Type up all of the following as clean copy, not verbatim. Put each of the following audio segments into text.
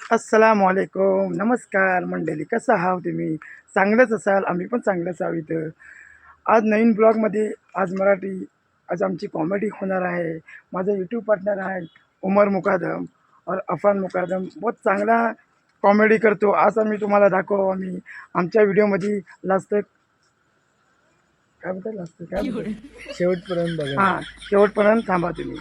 अस्सलाम वालेकुम. नमस्कार मंडळी, कसं आहात तुम्ही? चांगलंच असाल, आम्ही पण चांगलंच आहोत इथं. आज नवीन ब्लॉगमध्ये आज मराठी आज आमची कॉमेडी होणार आहे. माझा यूट्यूब पार्टनर आहे उमर मुकादम और अफान मुकादम. बहुत चांगला कॉमेडी करतो. आज आम्ही तुम्हाला दाखवू. आम्ही आमच्या व्हिडिओमध्ये लास्ट काय बोलतात, लास्ट काय बोलतात, शेवटपर्यंत बघा. हां, शेवटपर्यंत थांबा तुम्ही.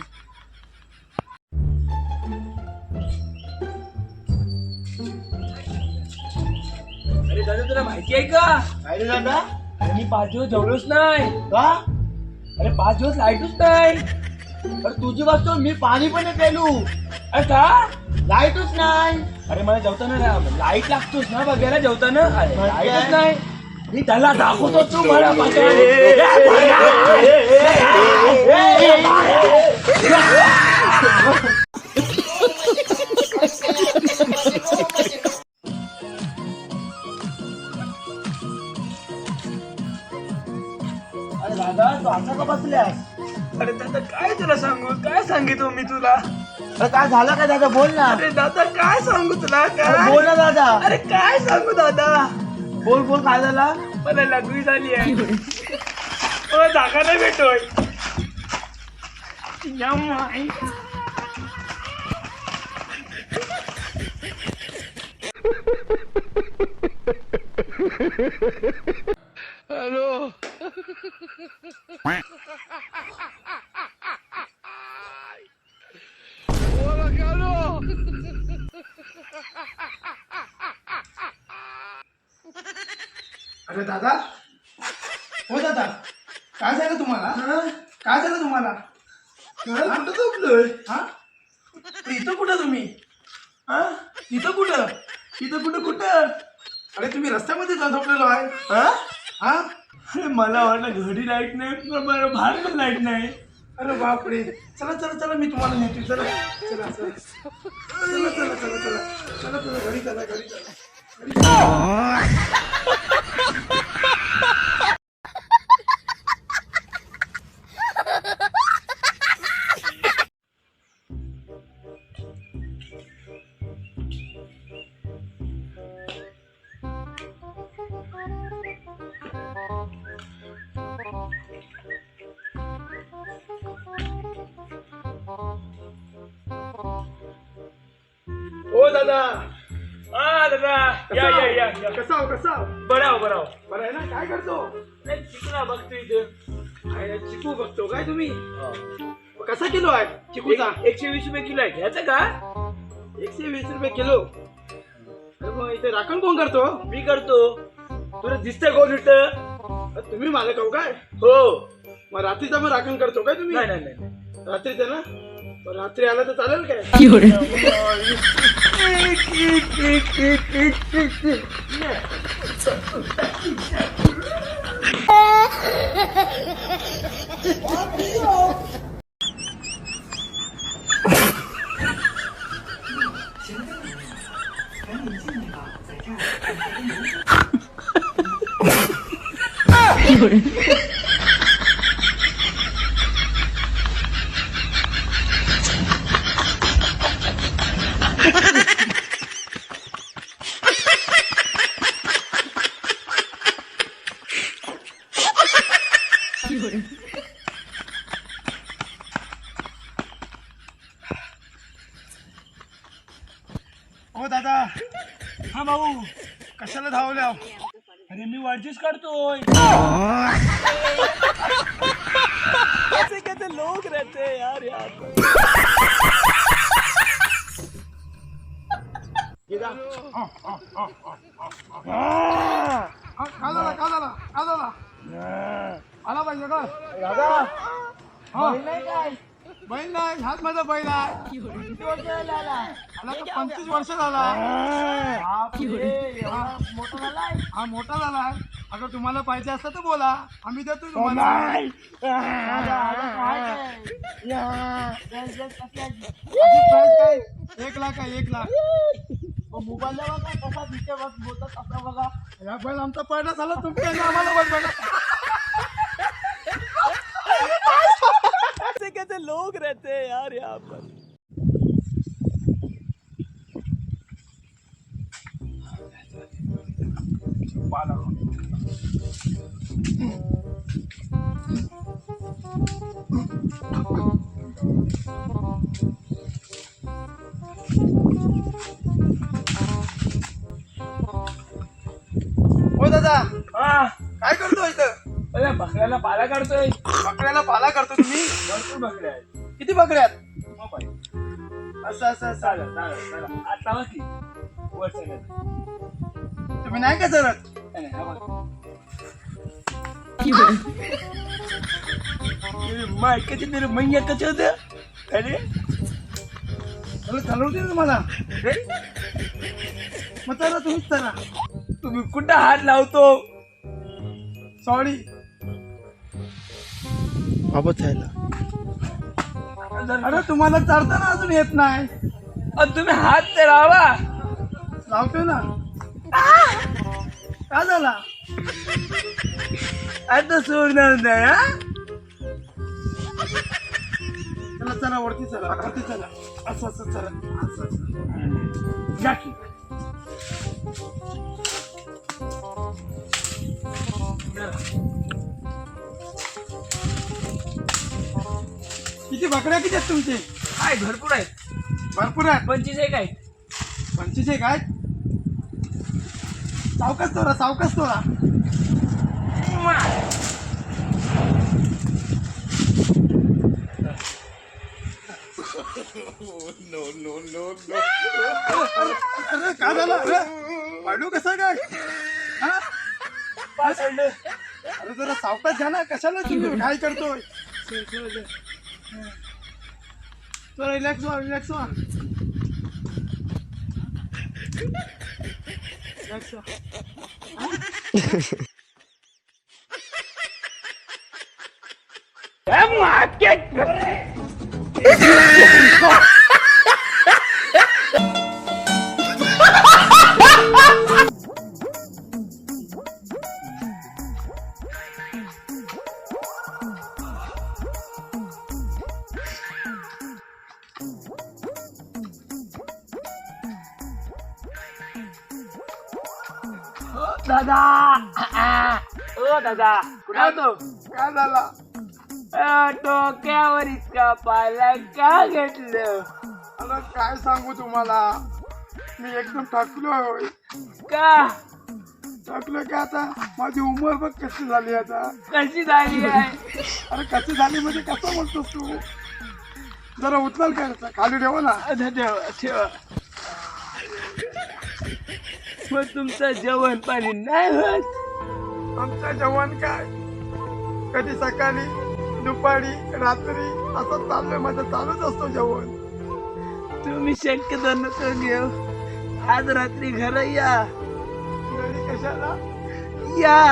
अरे दादा तुला माहिती आहे का? काय रे दादा? अरे मी 5 दिवस जेवलोच नाही. का? अरे 5 दिवस लाईटच नाही. अरे तुझी वाचतो मी पाणी पण नाही प्यायलू. अरे का? लाईटच नाही. अरे मला जेवताना लाईट लागतोच ना बघायला जेवताना. अरे म्हणजे? लाईटच नाही. मी त्याला दाखवतो तू मला अरे दादा तू असा का बसल्यास? अरे दादा काय तुला सांगू, काय सांगितलं मी तुला? अरे काय झालं काय दादा, बोल ना. अरे दादा काय सांगू तुला? अरे काय बोल ना दादा. अरे काय सांगू दादा? बोल बोल, काय झाला? मला लघवी झाली आहे. मला जागा नाही भेटोय. हॅलो. अरे दादा, हो दादा, काय झालं तुम्हाला? काय झालं तुम्हाला? कुठं झोपलोय? हा, इथं कुठं तुम्ही? हा, इथं कुठं? इथं कुठं कुठं? अरे तुम्ही रस्त्यामध्ये झोपलेलो आहे. हा? हा, अरे मला वाटलं घरी लाईट नाही, पण मला बाहेर पण लाईट नाही. अरे बापरे. चला चला चला, मी तुम्हाला नेतो. चला चला चला चला चला चला चला चला चला, घरी चला, घरी चला. हो दादा. हा दादा, या या या या. कसा हो, कसा हो? बराव बराव. बरं आहे ना? काय करतो? नाही चिकना बघतो इथं. काय चिकू बघतो काय तुम्ही? कसा किलो आहे चिकूचा? 120 रुपये किलो आहे. घ्यायचं का? 120 रुपये किलो. अरे मग इथे राखण कोण करतो? मी करतो. तुला दिसतंय कोण इथं? तुम्ही मालक हो काय? हो. मग रात्रीचा पण राखण करतो काय तुम्ही? नाही नाही नाही. रात्रीचं ना? मग रात्री आला तर चालेल काय? हो दादा. हा भाऊ. कशाला धावल्या? अरे मी वर्जिश करतोय. कैसे कैसे लोग रहते हैं यार यार. का झाला, का झाला, का झाला? आला पाहिजे का? दादा हा. बैल आहे काय? बैल नाही, हाच माझा बैल आहे. किती वर्ष झाला आला? आला तर 35 वर्ष झाला. बापरे, एवढा मोठा झालाय? हा मोठा झाला आहे. अगर तुम्हाला पाहिजे असतं तर बोला, आम्ही देतो तुम्हाला. दादा, आता काय काय? गॅस कशी आहे? आधी price काय? 1 लाख आहे, 1 लाख. मोबाईलला बघा कसा दिसते, बस बोलतात आपला बघा. या बैल आमचा पैदा झाला, तुमच्या आम्हाला बैल बघा. कैसे कैसे लोग रहते हैं यार यहाँ पर. हो दादा, हा काय करतो इथं? अरे बकऱ्याला पाला काढतोय. बकऱ्याला पाला करतो तुम्ही? भरपूर बकऱ्या आहेत. किती बकऱ्या आहेत? हो बाई. असं असं असं. चालेल चालेल चला आता बघ की वर सगळं. तुम्ही नाही का चरत? नाही, हा बघ. मायकाचे तरी मैया कसे होते अरे मला चालवते ना मला. मग चला तुम्हीच चला. तुम्ही कुठं हात लावतो. सॉरी. बाबत अरे तुम्हाला चढताना अजून येत नाही. तुम्ही हात तर लावा. लावतोय ना. काय झाला? आता सोडणार नाही हा. चला चला वरती चला वरती चला. असं असं चला. असं असं. जा की. किती बकऱ्या किती आहेत तुमचे? आहे भरपूर आहेत. भरपूर आहेत. 25 एक आहेत. 25 एक आहेत. सावकाश तोरा सावकाश तोरा. अरे काय झालं? अरे पाडू कसं काय? हा? पाय सोडलं. अरे जरा सावकाश घ्या ना. कशाला तुम्ही काय करतोय? तो रिलॅक्स व्हा रिलॅक्स व्हा. रिलॅक्स व्हा. दादा ओ दादा कुठं होतो. काय झाला? डोक्यावर इतका पाला का घेतलं. अरे काय सांगू तुम्हाला. मी एकदम थकलोय. का थकलो की आता माझी उमर बघ कशी झाली आता. कशी झाली आहे. अरे कशी झाली म्हणजे कसं बोलतोस तू. जरा उचल काय खाली ठेवा ना. ठेवा ठेवा. मग तुमचं जेवण पाणी नाही होत. आमचं जेवण काय कधी सकाळी दुपारी रात्री असं चाललंय. माझं चालूच असतो जेवण. तुम्ही शक्यतो नको घेऊ. आज रात्री घर या. घरी कशाला? या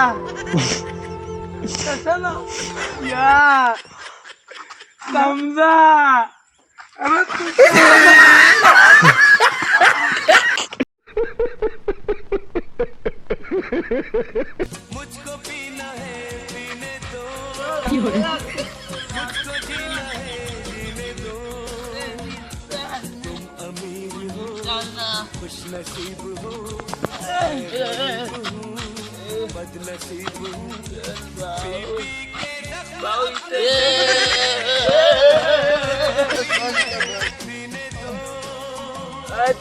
कशाला? या समजा. अरे तू मुझको पीना है पीने दो, मुझको जीना है जीने दो, तुम अमीर हो खुश नसीब हो, बदनसीब हो, पी के पीने दो,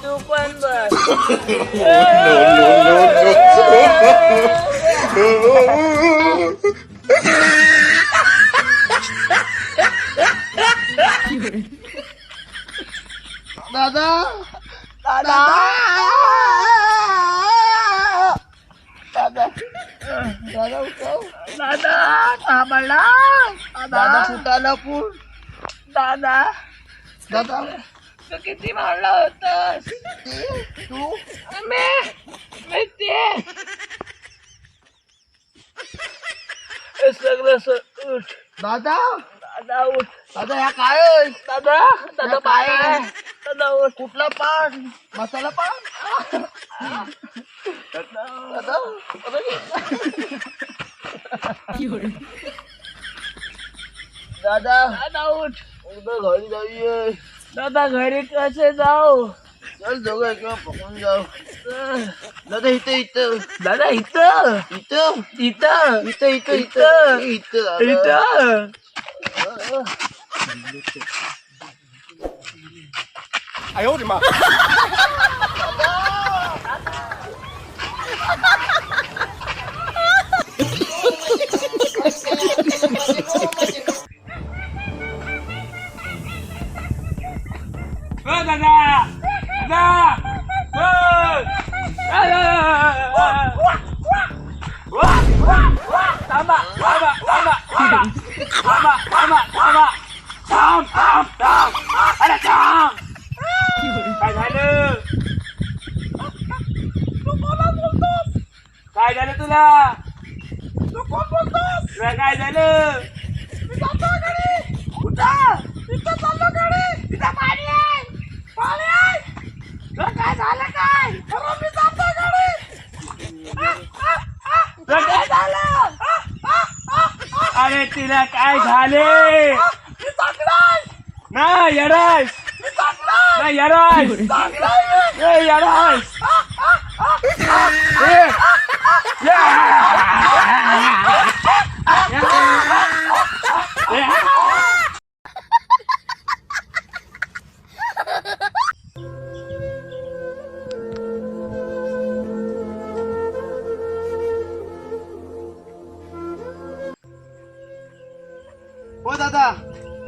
तू पण बस. दादा दादा दादा दादा उठाव. दादा थांबला. दादा फुटाला फुट. दादा दादा तू किती मारला होतास. तू मी ते सगळं उठ. दादा दादा उठ. दादा ह्या काय आहे? दादा दादा काय पाय. आहे? दादा उठ. कुठला पान? मसाला पान? दादा दादा दादा उठ. उद्या घरी जाऊये. दादा घरी कसे जाऊ. चल दोघं किंवा पकडून जाऊ. दादा इथं इथं दादा इथं इथं इथं इथं इथं इथं इथं इथं ओ दादा दादा थांबा थांबा थांबा थांबा थांबा थांबा थांब थांब थांब अरे थांब काय झालं काय झालं तुला तुला काय झालं कुठं तिथं चाललो गाडी तिथं पाणी आहे तुला काय झालं काय मी जातो गाडी तुला काय झालं अरे तिला काय झाले ना येडायस ना येडायस येडायस हो दादा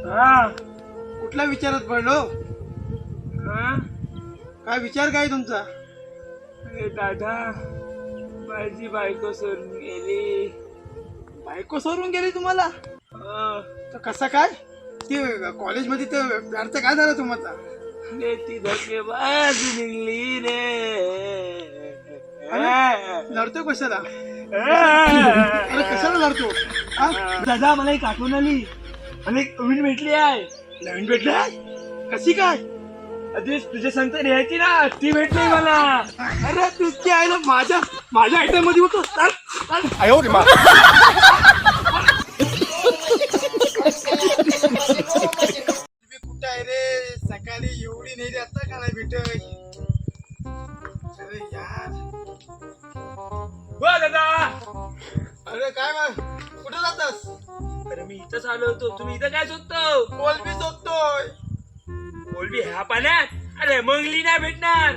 हा कुठल्या विचारात पडलो हा काय विचार काय तुमचा अरे दादा माझी बायको सोडून गेली बायको सोडून गेली तुम्हाला अं, तर कसं काय ते कॉलेजमध्ये ते अर्थ काय झालं तुम्हाला अरे ती धोकेबाज निघली रे लढतो कशाला अरे कशाला लढतो हा? दादा मला एक आठवण आली मला एक नवीन भेटली आहे नवीन भेटले कशी काय अरे तुझ्या संगत यायची ना ती भेटली मला अरे तुझी आहे ना माझ्या आयटम मध्ये होतो चल, चल. तुम्ही कुठं आहे रे सकाळी एवढी नेली आता का नाही भेट अरे यार हो दादा अरे काय मग कुठं जातस अरे मी इथंच आलो होतो तुम्ही इथं काय शोधतो कोलबी झोपतोय बोलबी ह्या पाण्यात अरे मंगली नाही भेटणार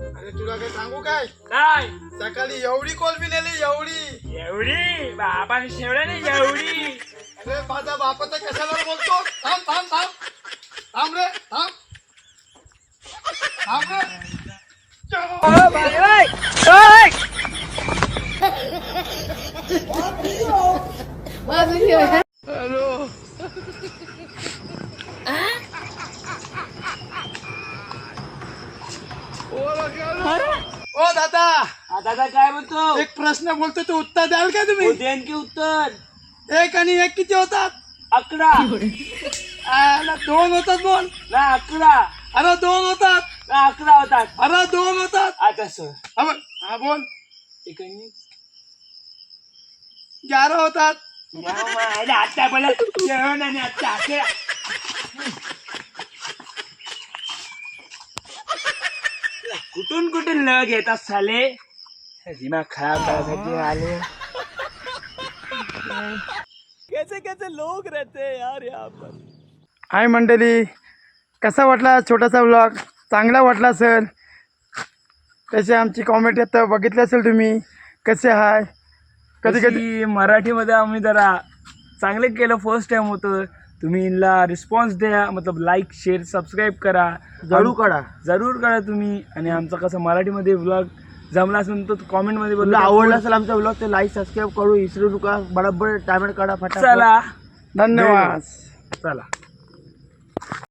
अरे तुला काय सांगू काय काय सकाळी एवढी कोलबी नेली एवढी एवढी बापाने शेवड्या नाही एवढी अरे माझा बापाचा कशाला बोलतो थांब थांब थांब थांब रे थांब थांब रे हॅलो ओ दादा दादा काय म्हणतो एक प्रश्न बोलतो तो उत्तर द्याल का तुम्ही देन की उत्तर एक आणि एक किती होतात 11 अरे दोन होतात बोल ना 11 अरे दोन होतात ना 11 होतात अरे दोन होतात आता सर हा बोल एकोणीस 11 होतात आता बोला जेवण आणि आता 11 कुठून कुठून न घेतात साले दिमाग खराब करायसाठी आले कैसे कैसे लोग रहते हैं यार यहाँ पर हाय मंडळी कसा वाटला छोटासा व्लॉग चांगला वाटला असेल त्याची आमची कॉमेंट आता बघितली असेल तुम्ही कसे हाय कधी कधी मराठीमध्ये आम्ही जरा चांगले केलं फर्स्ट टाइम होतं तुम्ही इनला रिस्पॉन्स द्या मतलब लाईक शेअर सबस्क्राईब करा जरूर करा तुम्ही आणि आमचा कसं मराठीमध्ये व्लॉग जमला असेल तर कॉमेंटमध्ये बोला आवडला असेल आमचा ब्लॉग ते लाईक सबस्क्राईब करू विसरू नका बरोबर टायमेट काढा फटाफट चला धन्यवाद चला